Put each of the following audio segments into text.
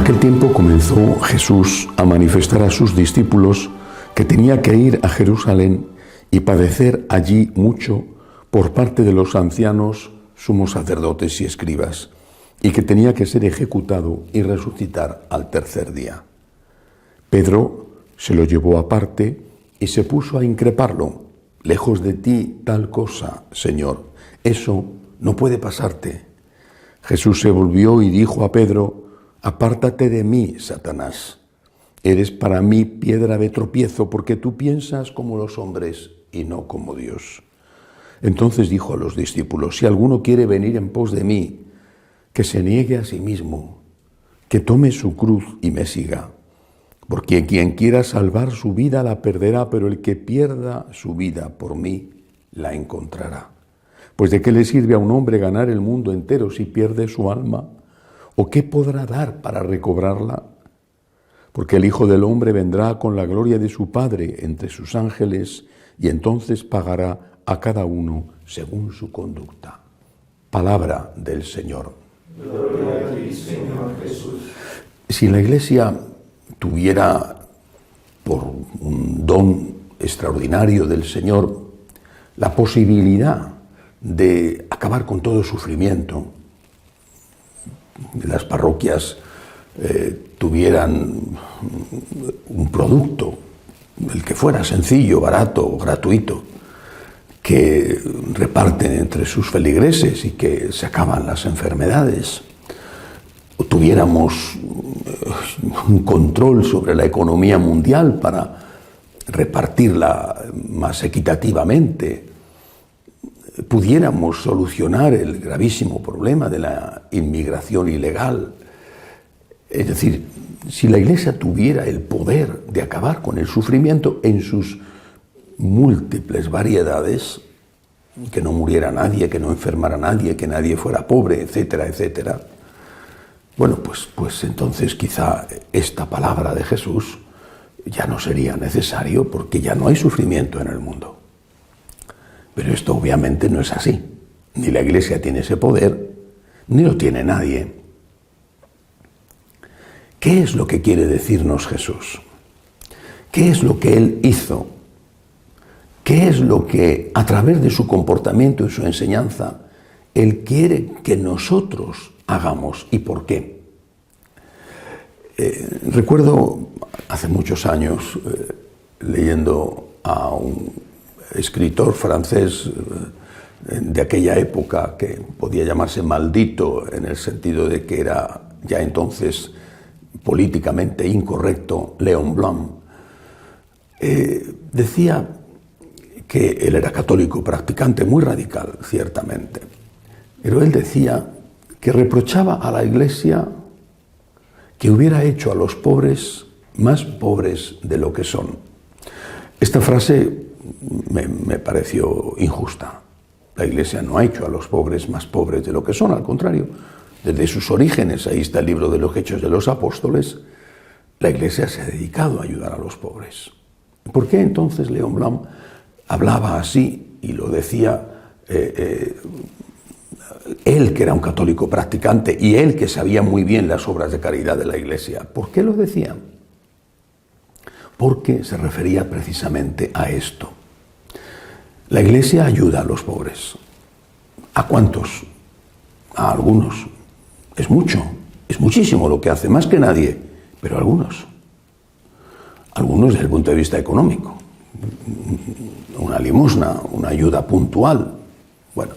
aquel tiempo comenzó Jesús a manifestar a sus discípulos que tenía que ir a Jerusalén y padecer allí mucho por parte de los ancianos, sumos sacerdotes y escribas, y que tenía que ser ejecutado y resucitar al tercer día. Pedro se lo llevó aparte y se puso a increparlo. Lejos de ti tal cosa, Señor, eso no puede pasarte. Jesús se volvió y dijo a Pedro: apártate de mí, Satanás. Eres para mí piedra de tropiezo, porque tú piensas como los hombres y no como Dios. Entonces dijo a los discípulos: si alguno quiere venir en pos de mí, que se niegue a sí mismo, que tome su cruz y me siga. Porque quien quiera salvar su vida la perderá, pero el que pierda su vida por mí la encontrará. Pues ¿de qué le sirve a un hombre ganar el mundo entero si pierde su alma? ¿O qué podrá dar para recobrarla? Porque el Hijo del Hombre vendrá con la gloria de su Padre entre sus ángeles y entonces pagará a cada uno según su conducta. Palabra del Señor. Gloria a ti, Señor Jesús. Si la Iglesia tuviera, por un don extraordinario del Señor, la posibilidad de acabar con todo sufrimiento, las parroquias tuvieran un producto, el que fuera sencillo, barato, gratuito, que reparten entre sus feligreses y que se acaban las enfermedades, o tuviéramos un control sobre la economía mundial para repartirla más equitativamente, pudiéramos solucionar el gravísimo problema de la inmigración ilegal. Es decir, si la Iglesia tuviera el poder de acabar con el sufrimiento en sus múltiples variedades, que no muriera nadie, que no enfermara nadie, que nadie fuera pobre, etcétera, etcétera, bueno, pues entonces quizá esta palabra de Jesús ya no sería necesario, porque ya no hay sufrimiento en el mundo. Pero esto obviamente no es así. Ni la Iglesia tiene ese poder, ni lo tiene nadie. ¿Qué es lo que quiere decirnos Jesús? ¿Qué es lo que Él hizo? ¿Qué es lo que, a través de su comportamiento y su enseñanza, Él quiere que nosotros hagamos y por qué? Recuerdo hace muchos años leyendo a un escritor francés de aquella época que podía llamarse maldito en el sentido de que era ya entonces políticamente incorrecto, Léon Blum, decía que él era católico practicante, muy radical, ciertamente, pero él decía que reprochaba a la Iglesia que hubiera hecho a los pobres más pobres de lo que son. Esta frase me pareció injusta. La Iglesia no ha hecho a los pobres más pobres de lo que son, al contrario. Desde sus orígenes, ahí está el libro de los Hechos de los Apóstoles, la Iglesia se ha dedicado a ayudar a los pobres. ¿Por qué entonces Léon Blum hablaba así y lo decía él, que era un católico practicante, y él, que sabía muy bien las obras de caridad de la Iglesia? ¿Por qué lo decía? Porque se refería precisamente a esto. La Iglesia ayuda a los pobres. ¿A cuántos? A algunos. Es mucho, es muchísimo lo que hace, más que nadie, pero algunos. Algunos desde el punto de vista económico. Una limosna, una ayuda puntual. Bueno,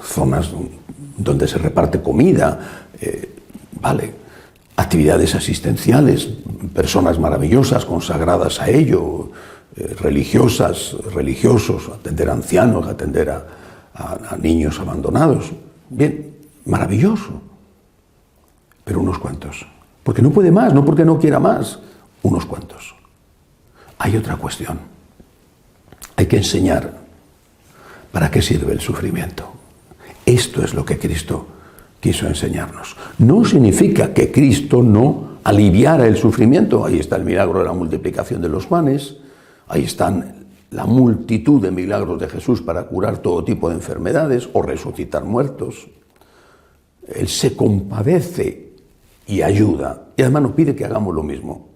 zonas donde se reparte comida, vale. Actividades asistenciales, personas maravillosas, consagradas a ello, religiosas, religiosos, atender a ancianos, atender a niños abandonados. Bien, maravilloso. Pero unos cuantos. Porque no puede más, no porque no quiera más. Unos cuantos. Hay otra cuestión. Hay que enseñar para qué sirve el sufrimiento. Esto es lo que Cristo quiso enseñarnos. No significa que Cristo no aliviara el sufrimiento. Ahí está el milagro de la multiplicación de los panes. Ahí están la multitud de milagros de Jesús para curar todo tipo de enfermedades o resucitar muertos. Él se compadece y ayuda. Y además nos pide que hagamos lo mismo.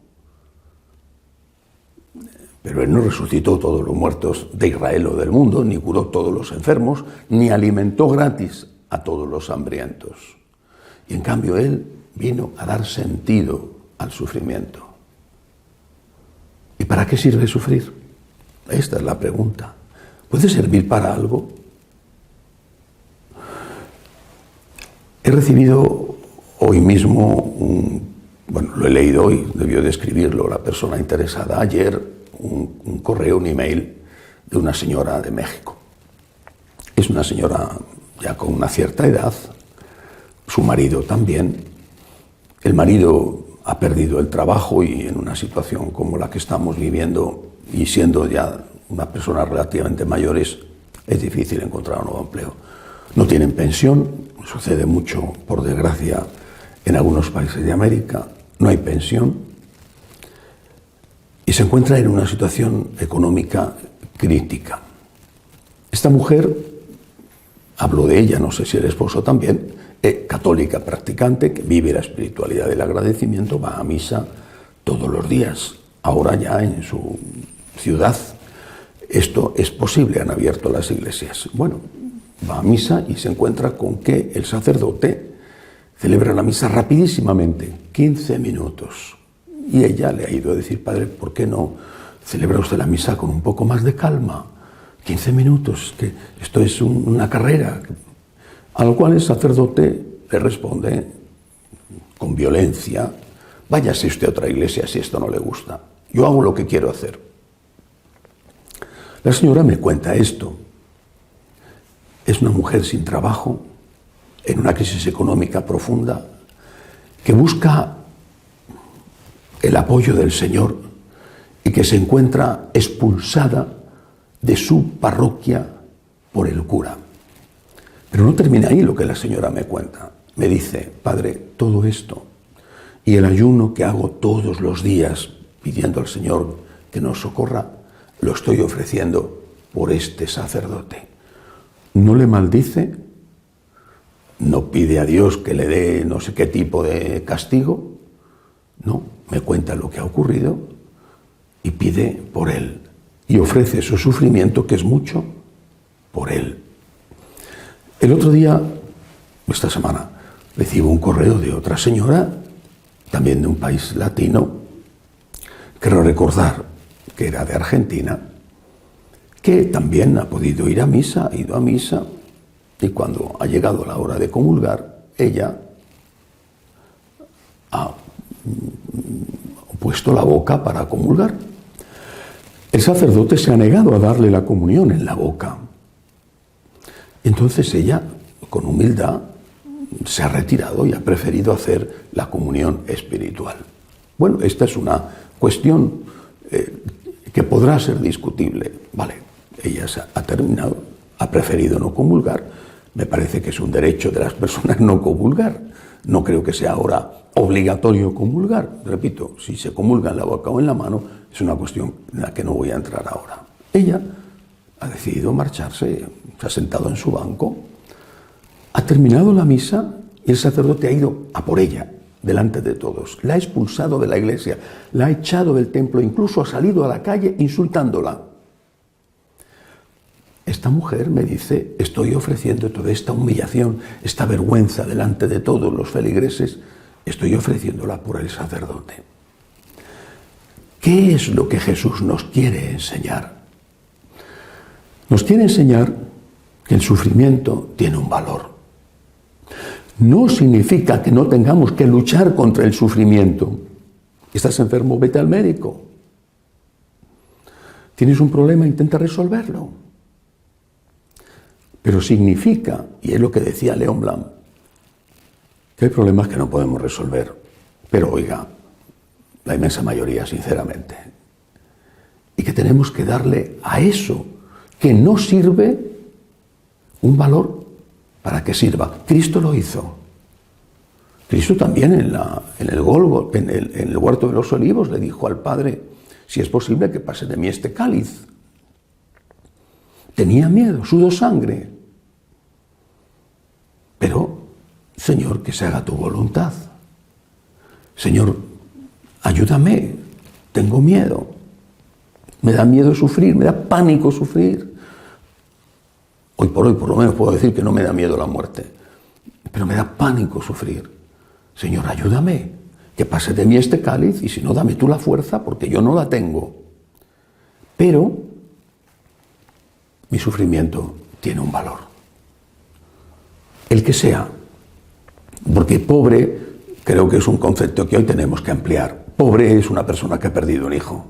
Pero Él no resucitó todos los muertos de Israel o del mundo, ni curó todos los enfermos, ni alimentó gratis a todos los hambrientos. Y en cambio Él vino a dar sentido al sufrimiento. ¿Y para qué sirve sufrir? Esta es la pregunta. ¿Puede servir para algo? He recibido hoy mismo, lo he leído hoy, debió de escribirlo la persona interesada ayer, un correo, un email de una señora de México. Es una señora ya con una cierta edad, su marido también. El marido ha perdido el trabajo y en una situación como la que estamos viviendo y siendo ya unas personas relativamente mayores, es difícil encontrar un nuevo empleo. No tienen pensión, sucede mucho, por desgracia, en algunos países de América, no hay pensión. Y se encuentra en una situación económica crítica. Esta mujer, hablo de ella, no sé si el esposo también, es católica practicante, que vive la espiritualidad del agradecimiento, va a misa todos los días. Ahora ya en su ciudad esto es posible, han abierto las iglesias. Bueno, va a misa y se encuentra con que el sacerdote celebra la misa rapidísimamente, 15 minutos. Y ella le ha ido a decir, padre, ¿por qué no celebra usted la misa con un poco más de calma? 15 minutos, que esto es una carrera. A lo cual el sacerdote le responde con violencia, váyase usted a otra iglesia si esto no le gusta. Yo hago lo que quiero hacer. La señora me cuenta esto. Es una mujer sin trabajo, en una crisis económica profunda, que busca el apoyo del Señor y que se encuentra expulsada de su parroquia por el cura. Pero no termina ahí lo que la señora me cuenta. Me dice, padre, todo esto y el ayuno que hago todos los días pidiendo al Señor que nos socorra, lo estoy ofreciendo por este sacerdote. No le maldice, no pide a Dios que le dé no sé qué tipo de castigo, no, me cuenta lo que ha ocurrido y pide por él y ofrece su sufrimiento, que es mucho, por él. El otro día, esta semana, recibo un correo de otra señora, también de un país latino, quiero recordar que era de Argentina, que también ha podido ir a misa, ha ido a misa, y cuando ha llegado la hora de comulgar, ella ha puesto la boca para comulgar. El sacerdote se ha negado a darle la comunión en la boca. Entonces ella, con humildad, se ha retirado y ha preferido hacer la comunión espiritual. Bueno, esta es una cuestión que podrá ser discutible. Vale, ella ha terminado, ha preferido no comulgar. Me parece que es un derecho de las personas no comulgar. No creo que sea ahora obligatorio comulgar. Repito, si se comulga en la boca o en la mano, es una cuestión en la que no voy a entrar ahora. Ella ha decidido marcharse, se ha sentado en su banco, ha terminado la misa y el sacerdote ha ido a por ella, delante de todos. La ha expulsado de la iglesia, la ha echado del templo, incluso ha salido a la calle insultándola. Esta mujer me dice, estoy ofreciendo toda esta humillación, esta vergüenza delante de todos los feligreses, estoy ofreciéndola por el sacerdote. ¿Qué es lo que Jesús nos quiere enseñar? Nos quiere enseñar que el sufrimiento tiene un valor. No significa que no tengamos que luchar contra el sufrimiento. ¿Estás enfermo? Vete al médico. ¿Tienes un problema? Intenta resolverlo. Pero significa, y es lo que decía León Blanc, que hay problemas que no podemos resolver. Pero oiga, la inmensa mayoría, sinceramente. Y que tenemos que darle a eso que no sirve un valor para que sirva. Cristo lo hizo. Cristo también en el huerto de los olivos le dijo al Padre, si es posible que pase de mí este cáliz. Tenía miedo, sudó sangre. Pero, Señor, que se haga tu voluntad. Señor, ayúdame, tengo miedo. Me da miedo sufrir, me da pánico sufrir. Hoy por lo menos puedo decir que no me da miedo la muerte, pero me da pánico sufrir. Señor, ayúdame, que pase de mí este cáliz, y si no, dame tú la fuerza, porque yo no la tengo. Pero mi sufrimiento tiene un valor. El que sea, porque pobre creo que es un concepto que hoy tenemos que ampliar. Pobre es una persona que ha perdido un hijo,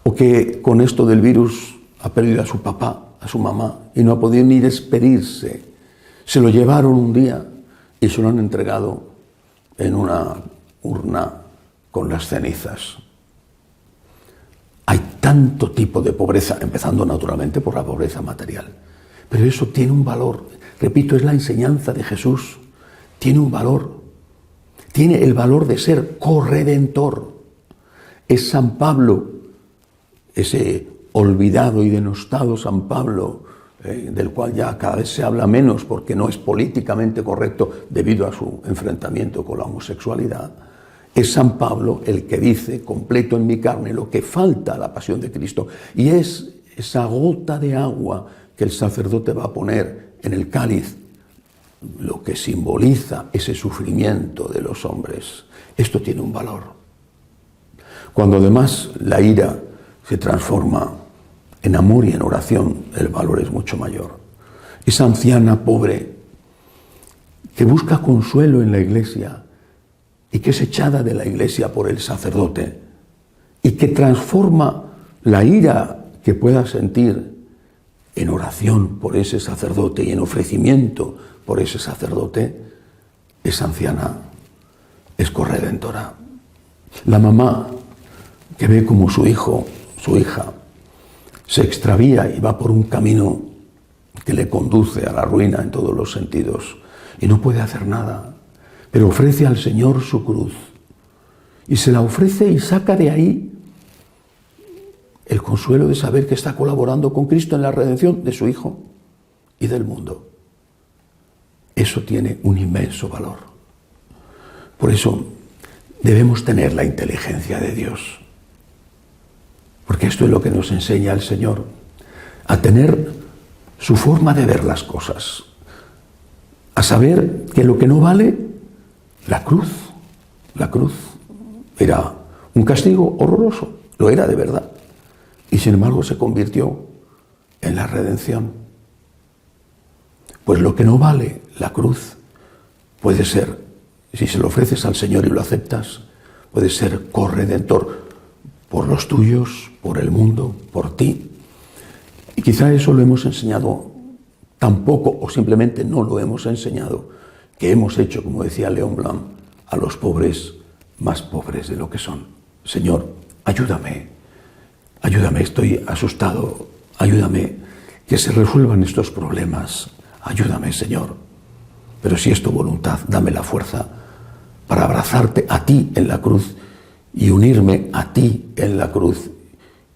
o que con esto del virus ha perdido a su papá, a su mamá, y no ha podido ni despedirse. Se lo llevaron un día y se lo han entregado en una urna con las cenizas. Hay tanto tipo de pobreza, empezando naturalmente por la pobreza material, pero eso tiene un valor. Repito, es la enseñanza de Jesús. Tiene un valor. Tiene el valor de ser corredentor. Es San Pablo, ese olvidado y denostado San Pablo, del cual ya cada vez se habla menos porque no es políticamente correcto debido a su enfrentamiento con la homosexualidad. Es San Pablo el que dice, completo en mi carne lo que falta a la pasión de Cristo, y es esa gota de agua que el sacerdote va a poner en el cáliz, lo que simboliza ese sufrimiento de los hombres. Esto tiene un valor. Cuando además la ira se transforma en amor y en oración, el valor es mucho mayor. Esa anciana pobre que busca consuelo en la iglesia y que es echada de la iglesia por el sacerdote y que transforma la ira que pueda sentir en oración por ese sacerdote y en ofrecimiento por ese sacerdote, esa anciana es corredentora. La mamá que ve como su hijo, su hija, se extravía y va por un camino que le conduce a la ruina en todos los sentidos y no puede hacer nada, pero ofrece al Señor su cruz y se la ofrece y saca de ahí el consuelo de saber que está colaborando con Cristo en la redención de su hijo y del mundo. Eso tiene un inmenso valor. Por eso debemos tener la inteligencia de Dios, porque esto es lo que nos enseña el Señor, a tener su forma de ver las cosas, a saber que lo que no vale, la cruz era un castigo horroroso, lo era de verdad, y sin embargo se convirtió en la redención. Pues lo que no vale, la cruz, puede ser, si se lo ofreces al Señor y lo aceptas, puede ser corredentor por los tuyos, por el mundo, por ti. Y quizá eso lo hemos enseñado tan poco, o simplemente no lo hemos enseñado, que hemos hecho, como decía León Blanc, a los pobres más pobres de lo que son. Señor, ayúdame, estoy asustado, ayúdame, que se resuelvan estos problemas, ayúdame, Señor. Pero si es tu voluntad, dame la fuerza para abrazarte a ti en la cruz y unirme a ti en la cruz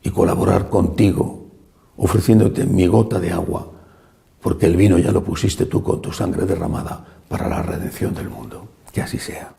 y colaborar contigo, ofreciéndote mi gota de agua, porque el vino ya lo pusiste tú con tu sangre derramada para la redención del mundo. Que así sea.